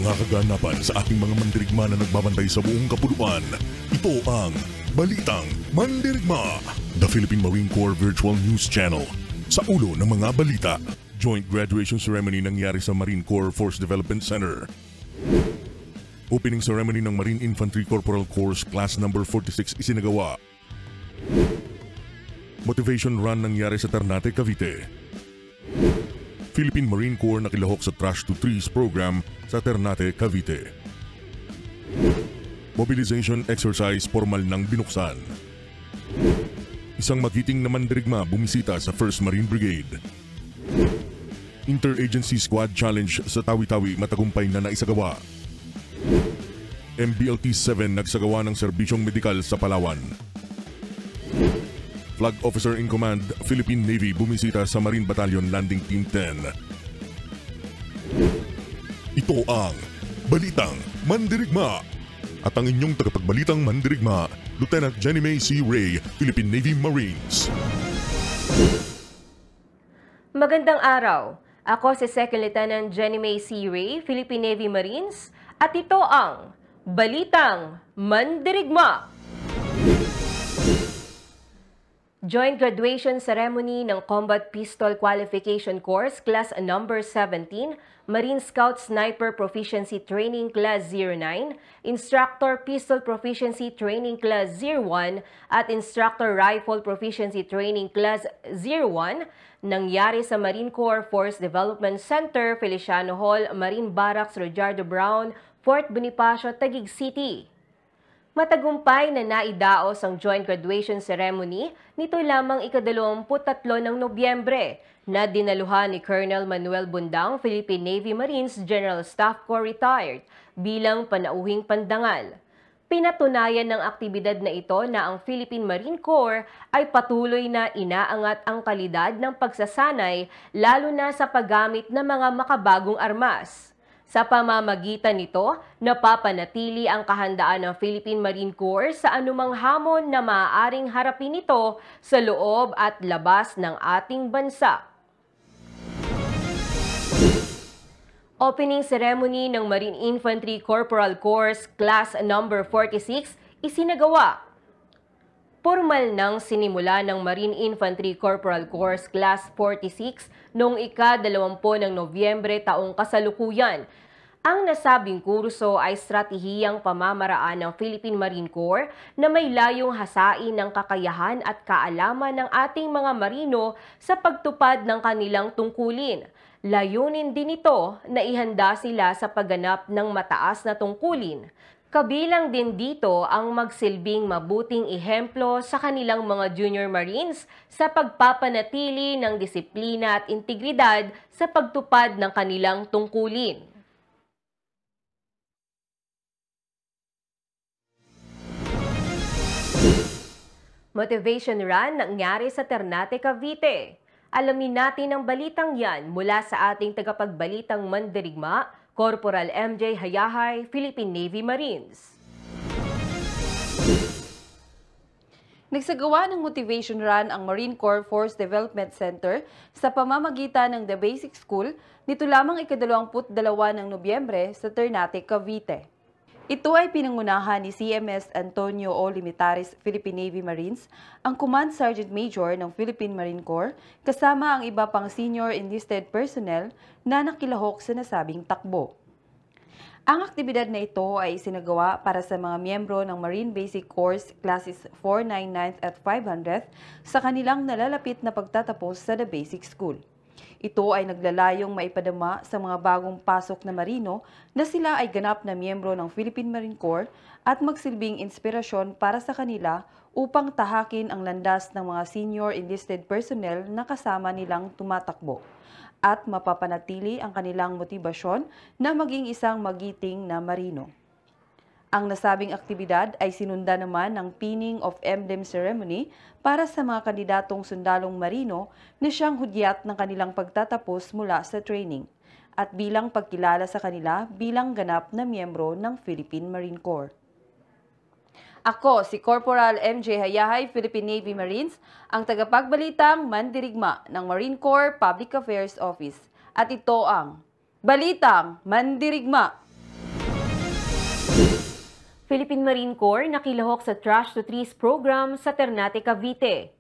mga kaganapan sa ating mga mandirigma na nagbabantay sa buong kapuluan. Ito ang Balitang Mandirigma, the Philippine Marine Corps Virtual News Channel. Sa ulo ng mga balita, joint graduation ceremony nangyari sa Marine Corps Force Development Center. Opening ceremony ng Marine Infantry Corporal Course Class No. 46 isinagawa. Motivation run nangyari sa Ternate, Cavite. Philippine Marine Corps nakilahok sa Trash to Trees program sa Ternate, Cavite. Mobilization exercise formal nang binuksan. Isang magiting na mandirigma bumisita sa 1st Marine Brigade. Interagency Squad Challenge sa Tawi-Tawi matagumpay na naisagawa. MBLT-7 nagsagawa ng serbisyong medikal sa Palawan. Flag Officer in Command, Philippine Navy bumisita sa Marine Battalion Landing Team 10. Ito ang Balitang Mandirigma at ang inyong tagapagbalitang mandirigma, Lieutenant Jenny May C. Ray, Philippine Navy Marines. Magandang araw. Ako si Second Lieutenant Jenny May C. Ray, Philippine Navy Marines, at ito ang Balitang Mandirigma. Joint graduation ceremony ng Combat Pistol Qualification Course Class No. 17, Marine Scout Sniper Proficiency Training Class 09, Instructor Pistol Proficiency Training Class 01, at Instructor Rifle Proficiency Training Class 01 nangyari sa Marine Corps Force Development Center, Feliciano Hall, Marine Barracks, Rojardo Brown, Fort Bonifacio, Taguig City. Matagumpay na naidaos ang joint graduation ceremony nito lamang ika-23 ng Nobyembre na dinaluhan ni Colonel Manuel Bundang, Philippine Navy Marines General Staff Corps Retired bilang panauhing pandangal. Pinatunayan ng aktibidad na ito na ang Philippine Marine Corps ay patuloy na inaangat ang kalidad ng pagsasanay lalo na sa paggamit ng mga makabagong armas. Sa pamamagitan nito, napapanatili ang kahandaan ng Philippine Marine Corps sa anumang hamon na maaaring harapin nito sa loob at labas ng ating bansa. Opening ceremony ng Marine Infantry Corporal Course Class No. 46 isinagawa. Formal nang sinimula ng Marine Infantry Corporal Course Class 46 noong ika-20 ng Nobyembre taong kasalukuyan. Ang nasabing kurso ay estratehiyang pamamaraan ng Philippine Marine Corps na may layong hasain ng kakayahan at kaalaman ng ating mga marino sa pagtupad ng kanilang tungkulin. Layunin din ito na ihanda sila sa pagganap ng mataas na tungkulin. Kabilang din dito ang magsilbing mabuting ehemplo sa kanilang mga junior marines sa pagpapanatili ng disiplina at integridad sa pagtupad ng kanilang tungkulin. Motivation run nangyari sa Ternate, Cavite. Alamin natin ang balitang yan mula sa ating tagapagbalitang mandirigma, Corporal MJ Hayahay, Philippine Navy Marines. Nagsagawa ng motivation run ang Marine Corps Force Development Center sa pamamagitan ng The Basic School nito lamang ika-22 ng Nobyembre sa Ternate, Cavite. Ito ay pinangunahan ni CMS Antonio O. Limitares, Philippine Navy Marines, ang Command Sergeant Major ng Philippine Marine Corps, kasama ang iba pang senior enlisted personnel na nakilahok sa nasabing takbo. Ang aktibidad na ito ay isinagawa para sa mga miyembro ng Marine Basic Course Classes 4, 9, 9 at 500 sa kanilang nalalapit na pagtatapos sa The Basic School. Ito ay naglalayong maipadama sa mga bagong pasok na marino na sila ay ganap na miyembro ng Philippine Marine Corps at magsilbing inspirasyon para sa kanila upang tahakin ang landas ng mga senior enlisted personnel na kasama nilang tumatakbo at mapapanatili ang kanilang motibasyon na maging isang magiting na marino. Ang nasabing aktibidad ay sinunda naman ng pinning of emblem ceremony para sa mga kandidatong sundalong marino na siyang hudyat ng kanilang pagtatapos mula sa training at bilang pagkilala sa kanila bilang ganap na miyembro ng Philippine Marine Corps. Ako si Corporal MJ Hayahay, Philippine Navy Marines, ang tagapagbalitang mandirigma ng Marine Corps Public Affairs Office. At ito ang Balitang Mandirigma. Philippine Marine Corps nakilahok sa Trash to Trees program sa Ternate, Cavite.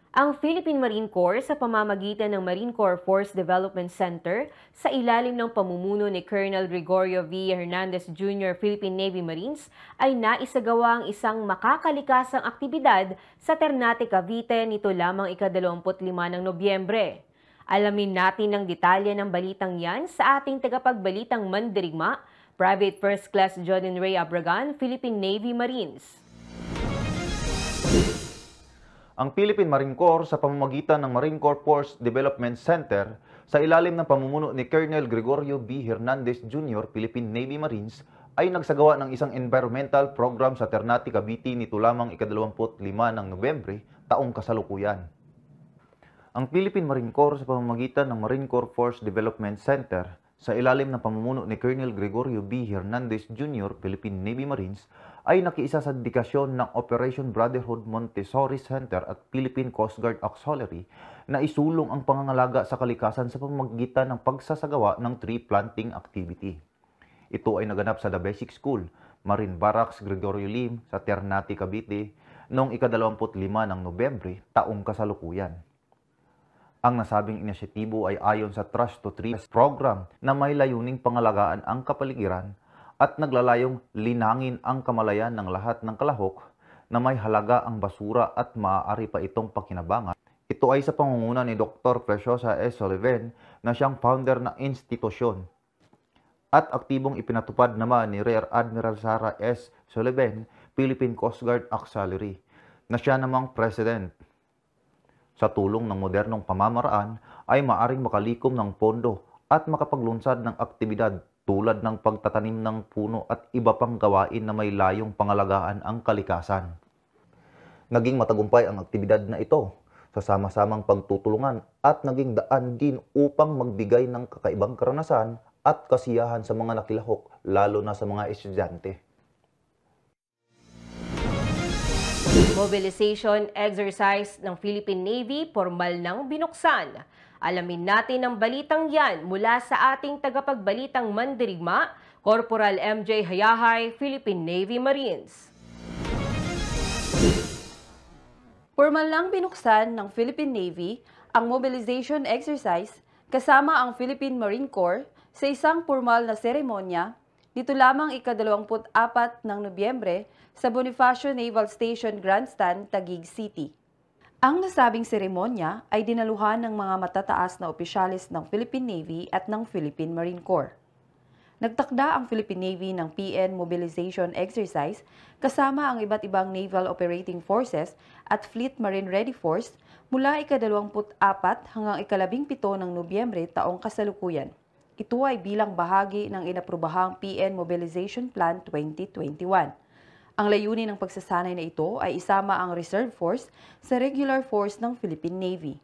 Ang Philippine Marine Corps sa pamamagitan ng Marine Corps Force Development Center sa ilalim ng pamumuno ni Colonel Gregorio V. Hernandez Jr. Philippine Navy Marines ay naisagawa ang isang makakalikasang aktibidad sa Ternate, Cavite nito lamang ika-25 ng Nobyembre. Alamin natin ang detalye ng balitang yan sa ating tagapagbalitang mandirigma, Private First Class Jordan Ray Abragan, Philippine Navy Marines. Ang Philippine Marine Corps sa pamamagitan ng Marine Corps Force Development Center sa ilalim ng pamumuno ni Colonel Gregorio B. Hernandez Jr. Philippine Navy Marines ay nagsagawa ng isang environmental program sa Ternate, Cavite nito lamang ika-25 ng Nobyembre taong kasalukuyan. Ang Philippine Marine Corps sa pamamagitan ng Marine Corps Force Development Center sa ilalim ng pamumuno ni Colonel Gregorio B. Hernandez Jr. Philippine Navy Marines ay nakiisa sa dedikasyon ng Operation Brotherhood Montessori Center at Philippine Coast Guard Auxiliary na isulong ang pangangalaga sa kalikasan sa pamamagitan ng pagsasagawa ng tree planting activity. Ito ay naganap sa The Basic School, Marine Barracks Gregorio Lim sa Ternate, Cavite noong ika-25 ng Nobyembre taong kasalukuyan. Ang nasabing inisyatibo ay ayon sa Trash to Trees program na may layuning pangalagaan ang kapaligiran at naglalayong linangin ang kamalayan ng lahat ng kalahok na may halaga ang basura at maaari pa itong pakinabangan. Ito ay sa pangunguna ni Dr. Preciosa S. Sullivan na siyang founder ng institusyon. At aktibong ipinatupad naman ni Rear Admiral Sarah S. Sullivan, Philippine Coast Guard Auxiliary, na siya namang president. Sa tulong ng modernong pamamaraan ay maaring makalikom ng pondo at makapaglunsad ng aktibidad tulad ng pagtatanim ng puno at iba pang gawain na may layong pangalagaan ang kalikasan. Naging matagumpay ang aktibidad na ito sa sama-samang pagtutulungan at naging daan din upang magbigay ng kakaibang karanasan at kasiyahan sa mga nakilahok, lalo na sa mga estudyante. Mobilization exercise ng Philippine Navy formal nang binuksan. Alamin natin ang balitang yan mula sa ating tagapagbalitang mandirigma, Corporal MJ Hayahay, Philippine Navy Marines. Formal nang binuksan ng Philippine Navy ang mobilization exercise kasama ang Philippine Marine Corps sa isang formal na seremonya dito lamang ika-24 ng Nobyembre sa Bonifacio Naval Station Grandstand, Taguig City. Ang nasabing seremonya ay dinaluhan ng mga matataas na opisyalis ng Philippine Navy at ng Philippine Marine Corps. Nagtakda ang Philippine Navy ng PN Mobilization Exercise kasama ang iba't ibang Naval Operating Forces at Fleet Marine Ready Force mula ika-24 hanggang ika-17 ng Nobyembre taong kasalukuyan. Ito ay bilang bahagi ng inaprubahang PN Mobilization Plan 2021. Ang layunin ng pagsasanay na ito ay isama ang Reserve Force sa Regular Force ng Philippine Navy.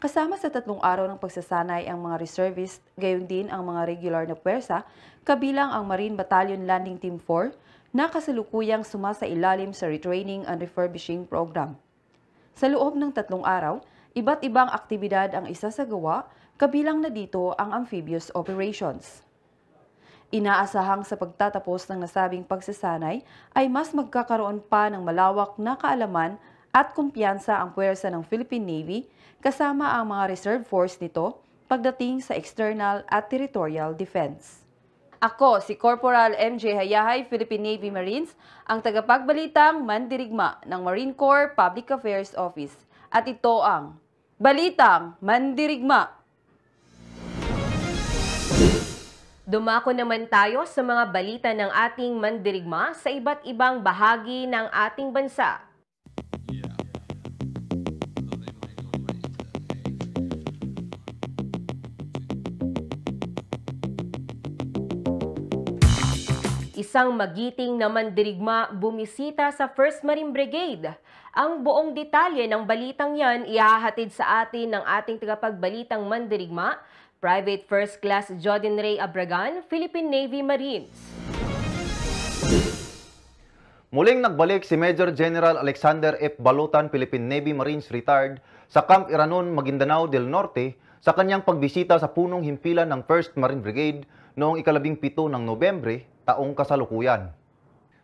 Kasama sa 3 araw ng pagsasanay ang mga reservist, gayon din ang mga regular na puwersa, kabilang ang Marine Battalion Landing Team 4 na kasalukuyang sumasailalim sa Retraining and Refurbishing Program. Sa loob ng 3 araw, iba't ibang aktibidad ang isasagawa, kabilang na dito ang amphibious operations. Inaasahang sa pagtatapos ng nasabing pagsasanay ay mas magkakaroon pa ng malawak na kaalaman at kumpiyansa ang puwersa ng Philippine Navy kasama ang mga reserve force nito pagdating sa external at territorial defense. Ako si Corporal MJ Hayahay, Philippine Navy Marines, ang tagapagbalitang mandirigma ng Marine Corps Public Affairs Office. At ito ang Balitang Mandirigma. Dumako naman tayo sa mga balita ng ating mandirigma sa iba't ibang bahagi ng ating bansa. Isang magiting na mandirigma bumisita sa 1st Marine Brigade. Ang buong detalye ng balitang yan ihahatid sa atin ng ating tagapagbalitang mandirigma, Private First Class Jordan Ray Abragan, Philippine Navy Marines. Muling nagbalik si Major General Alexander F. Balutan, Philippine Navy Marines Retired, sa Camp Iranon, Maguindanao del Norte sa kanyang pagbisita sa punong himpilan ng 1st Marine Brigade noong ika-17 ng Nobyembre taong kasalukuyan.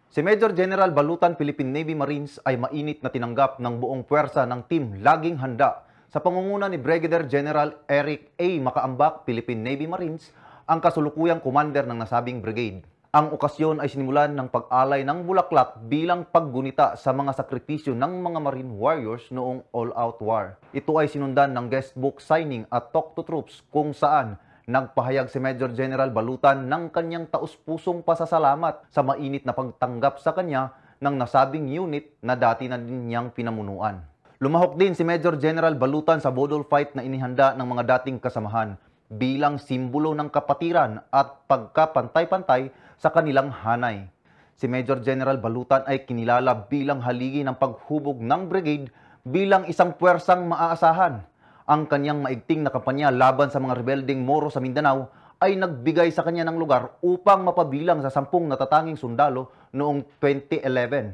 Si Major General Balutan, Philippine Navy Marines ay mainit na tinanggap ng buong puwersa ng Team Laging Handa sa pangunguna ni Brigadier General Eric A. Macaambak, Philippine Navy Marines, ang kasulukuyang commander ng nasabing brigade. Ang okasyon ay sinimulan ng pag-alay ng bulaklak bilang paggunita sa mga sakripisyo ng mga Marine Warriors noong all-out war. Ito ay sinundan ng guest book signing at talk to troops kung saan nagpahayag si Major General Balutan ng kanyang taus-pusong pasasalamat sa mainit na pagtanggap sa kanya ng nasabing unit na dati na din niyang pinamunuan. Lumahok din si Major General Balutan sa bodol fight na inihanda ng mga dating kasamahan bilang simbolo ng kapatiran at pagkapantay-pantay sa kanilang hanay. Si Major General Balutan ay kinilala bilang haligi ng paghubog ng brigade bilang isang puwersang maaasahan. Ang kanyang maigting na kampanya laban sa mga rebelding Moro sa Mindanao ay nagbigay sa kanya ng lugar upang mapabilang sa 10 natatanging sundalo noong 2011.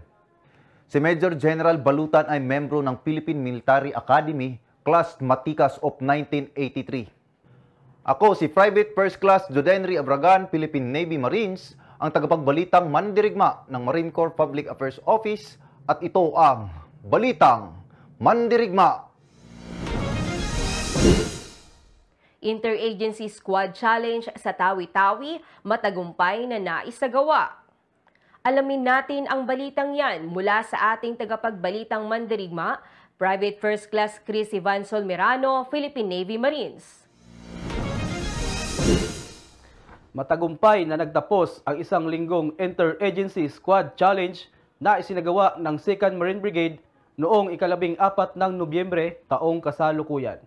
Si Major General Balutan ay membro ng Philippine Military Academy, Class Matikas of 1983. Ako si Private First Class Jodenry Abragan, Philippine Navy Marines, ang tagapagbalitang mandirigma ng Marine Corps Public Affairs Office, at ito ang Balitang Mandirigma. Interagency Squad Challenge sa Tawi-Tawi, matagumpay na naisagawa. Alamin natin ang balitang yan mula sa ating tagapagbalitang mandirigma, Private First Class Chris Ivan Solmerano, Philippine Navy Marines. Matagumpay na nagtapos ang isang linggong Interagency Squad Challenge na isinagawa ng 2nd Marine Brigade noong ika-14 ng Nobyembre taong kasalukuyan.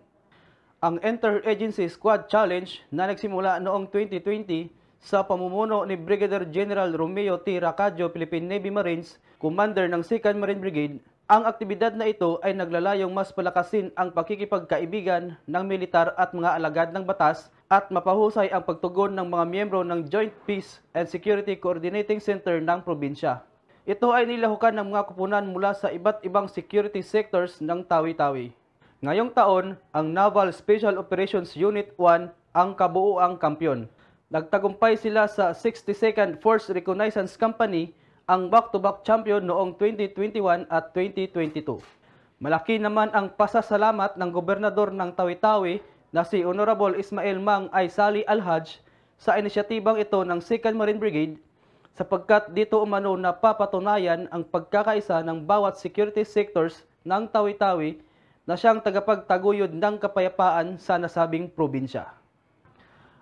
Ang Interagency Squad Challenge na nagsimula noong 2020 sa pamumuno ni Brigadier General Romeo T. Racadio, Philippine Navy Marines, Commander ng 2nd Marine Brigade, ang aktibidad na ito ay naglalayong mas palakasin ang pakikipagkaibigan ng militar at mga alagad ng batas at mapahusay ang pagtugon ng mga miyembro ng Joint Peace and Security Coordinating Center ng probinsya. Ito ay nilahukan ng mga kupunan mula sa iba't ibang security sectors ng Tawi-Tawi. Ngayong taon, ang Naval Special Operations Unit 1 ang kabuuang kampyon. Nagtagumpay sila sa 62nd Force Reconnaissance Company, ang back-to-back champion noong 2021 at 2022. Malaki naman ang pasasalamat ng gobernador ng Tawi-Tawi na si Honorable Ismael Mang Aysali Alhaj sa inisyatibang ito ng 2nd Marine Brigade sapagkat dito umano napapatunayan ang pagkakaisa ng bawat security sectors ng Tawi-Tawi na siyang tagapagtaguyod ng kapayapaan sa nasabing probinsya.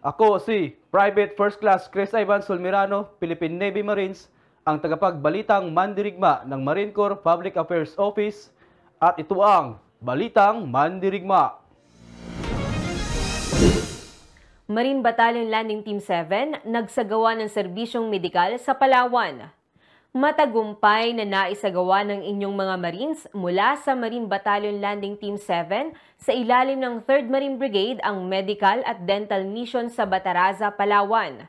Ako si Private First Class Chris Ivan Solmerano, Philippine Navy Marines, ang tagapagbalitang mandirigma ng Marine Corps Public Affairs Office, at ito ang Balitang Mandirigma. Marine Battalion Landing Team 7 nagsagawa ng serbisyong medikal sa Palawan. Matagumpay na naisagawa ng inyong mga Marines mula sa Marine Battalion Landing Team 7 sa ilalim ng 3rd Marine Brigade ang medical at dental mission sa Bataraza, Palawan.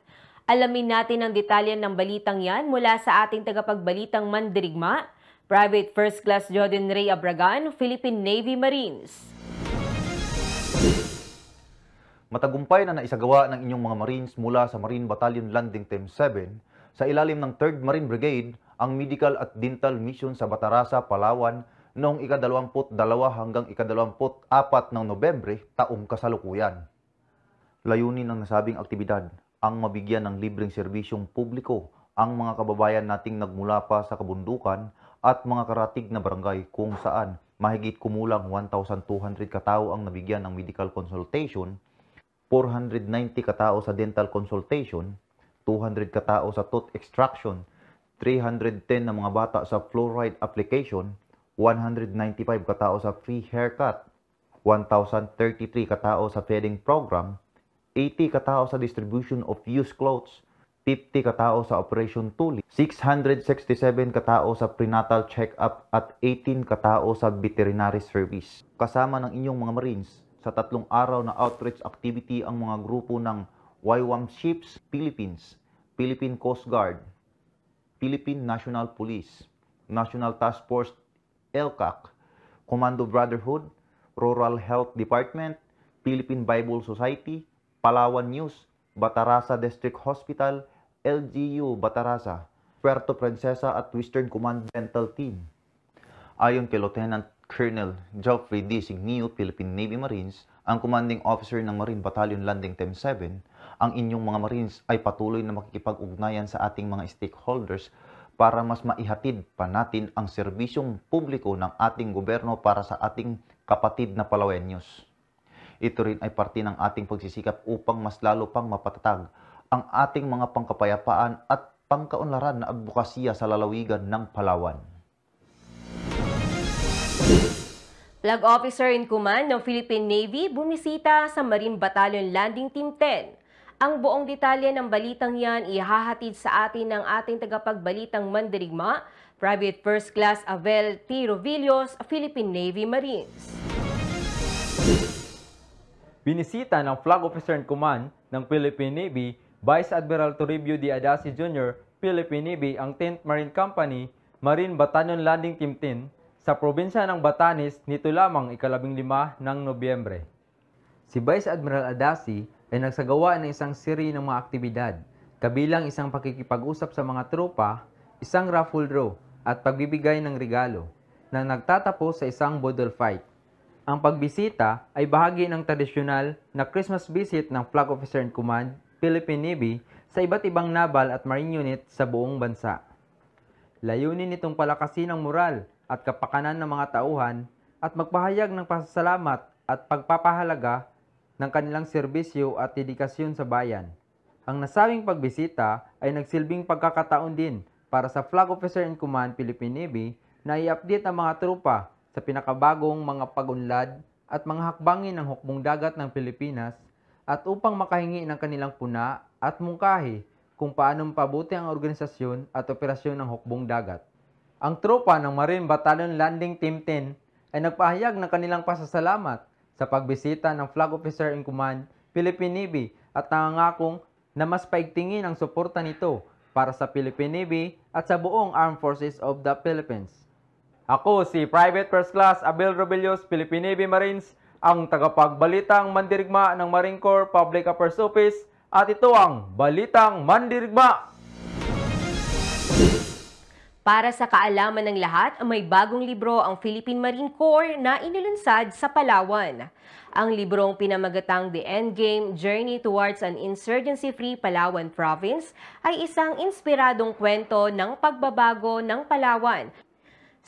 Alamin natin ang detalye ng balitang yan mula sa ating tagapagbalitang mandirigma, Private First Class Jordan Ray Abragan, Philippine Navy Marines. Matagumpay na naisagawa ng inyong mga Marines mula sa Marine Battalion Landing Team 7 sa ilalim ng 3rd Marine Brigade ang medical at dental mission sa Bataraza, Palawan noong ika-22 hanggang ika-24 ng Nobyembre taong kasalukuyan. Layunin ng nasabing aktibidad ang mabigyan ng libreng serbisyong publiko ang mga kababayan nating nagmula pa sa kabundukan at mga karatig na barangay kung saan mahigit kumulang 1,200 katao ang nabigyan ng medical consultation, 490 katao sa dental consultation, 200 katao sa tooth extraction, 310 na mga bata sa fluoride application, 195 katao sa free haircut, 1,033 katao sa feeding program, 80 katao sa distribution of used clothes, 50 katao sa Operation Tuli, 667 katao sa prenatal check-up at 18 katao sa veterinary service. Kasama ng inyong mga Marines sa 3 araw na outreach activity ang mga grupo ng YWAM Ships Philippines, Philippine Coast Guard, Philippine National Police, National Task Force ELCAC, Commando Brotherhood, Rural Health Department, Philippine Bible Society, Palawan News, Bataraza District Hospital, LGU Bataraza, Puerto Princesa at Western Command Dental Team. Ayon kay Lieutenant Colonel Geoffrey D. Signio, Philippine Navy Marines, ang commanding officer ng Marine Battalion Landing Team 7, ang inyong mga Marines ay patuloy na makikipag-ugnayan sa ating mga stakeholders para mas maihatid pa natin ang serbisyong publiko ng ating gobyerno para sa ating kapatid na Palawenyos. Ito rin ay parte ng ating pagsisikap upang mas lalo pang mapatatag ang ating mga pangkapayapaan at pangkaunlaran na advokasya sa lalawigan ng Palawan. Flag Officer in Command ng Philippine Navy bumisita sa Marine Battalion Landing Team 10. Ang buong detalye ng balitang yan ihahatid sa atin ng ating tagapagbalitang mandirigma, Private First Class Avel T. Rovillos, Philippine Navy Marines. Binisita ng Flag Officer in Command ng Philippine Navy, Vice Admiral Toribio D. Adasi Jr., Philippine Navy, ang 10th Marine Company, Marine Battalion Landing Team 10, sa probinsya ng Batanes nito lamang ika-15 ng Nobyembre. Si Vice Admiral Adasi ay nagsagawa ng isang seri ng mga aktibidad, kabilang isang pakikipag-usap sa mga tropa, isang raffle draw at pagbibigay ng regalo, na nagtatapos sa isang bodle fight. Ang pagbisita ay bahagi ng tradisyonal na Christmas visit ng Flag Officer in Command, Philippine Navy, sa iba't ibang naval at marine unit sa buong bansa. Layunin nitong palakasin ang moral at kapakanan ng mga tauhan at magpahayag ng pasasalamat at pagpapahalaga ng kanilang serbisyo at dedikasyon sa bayan. Ang nasabing pagbisita ay nagsilbing pagkakataon din para sa Flag Officer in Command Philippine Navy na i-update ang mga tropa sa pinakabagong mga pag-unlad at mga hakbangin ng hukbong dagat ng Pilipinas at upang makahingi ng kanilang puna at mungkahi kung paano mapabuti ang organisasyon at operasyon ng hukbong dagat. Ang tropa ng Marine Battalion Landing Team 10 ay nagpahayag ng kanilang pasasalamat sa pagbisita ng Flag Officer in Command, Philippine Navy at nangangakong na mas paigtingin ang suporta nito para sa Philippine Navy at sa buong Armed Forces of the Philippines. Ako si Private First Class Abel Rovillos, Philippine Navy Marines, ang tagapagbalitang mandirigma ng Marine Corps Public Affairs Office at ito ang Balitang Mandirigma! Para sa kaalaman ng lahat, may bagong libro ang Philippine Marine Corps na inilunsad sa Palawan. Ang librong pinamagatang The Endgame, Journey Towards an Insurgency-Free Palawan Province ay isang inspiradong kwento ng pagbabago ng Palawan.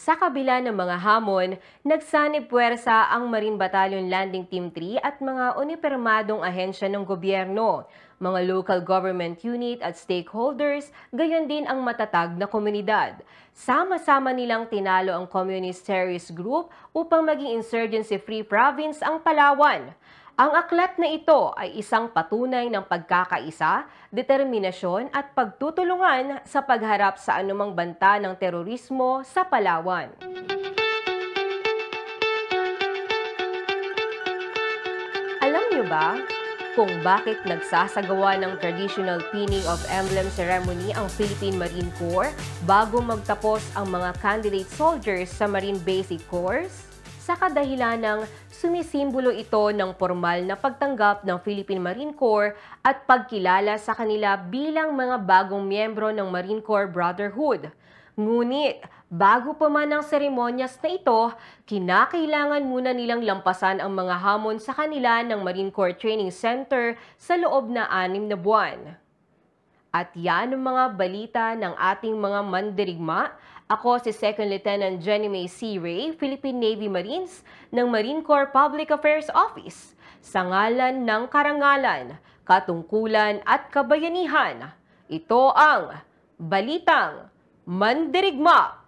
Sa kabila ng mga hamon, nagsanib puwersa ang Marine Battalion Landing Team 3 at mga unipermadong ahensya ng gobyerno, mga local government unit at stakeholders, gayon din ang matatag na komunidad. Sama-sama nilang tinalo ang communist terrorist group upang maging insurgency-free province ang Palawan. Ang aklat na ito ay isang patunay ng pagkakaisa, determinasyon at pagtutulungan sa pagharap sa anumang banta ng terorismo sa Palawan. Alam niyo ba kung bakit nagsasagawa ng traditional pinning of emblem ceremony ang Philippine Marine Corps bago magtapos ang mga candidate soldiers sa Marine Basic Course? Sa kadahilanang sumisimbolo ito ng formal na pagtanggap ng Philippine Marine Corps at pagkilala sa kanila bilang mga bagong miyembro ng Marine Corps Brotherhood. Ngunit, bago pa man ang seremonyas na ito, kinakailangan muna nilang lampasan ang mga hamon sa kanila ng Marine Corps Training Center sa loob na 6 na buwan. At yan ang mga balita ng ating mga mandirigma. Ako si Second Lieutenant Jenny May C. Ray, Philippine Navy Marines ng Marine Corps Public Affairs Office, sa ngalan ng karangalan, katungkulan at kabayanihan. Ito ang Balitang Mandirigma!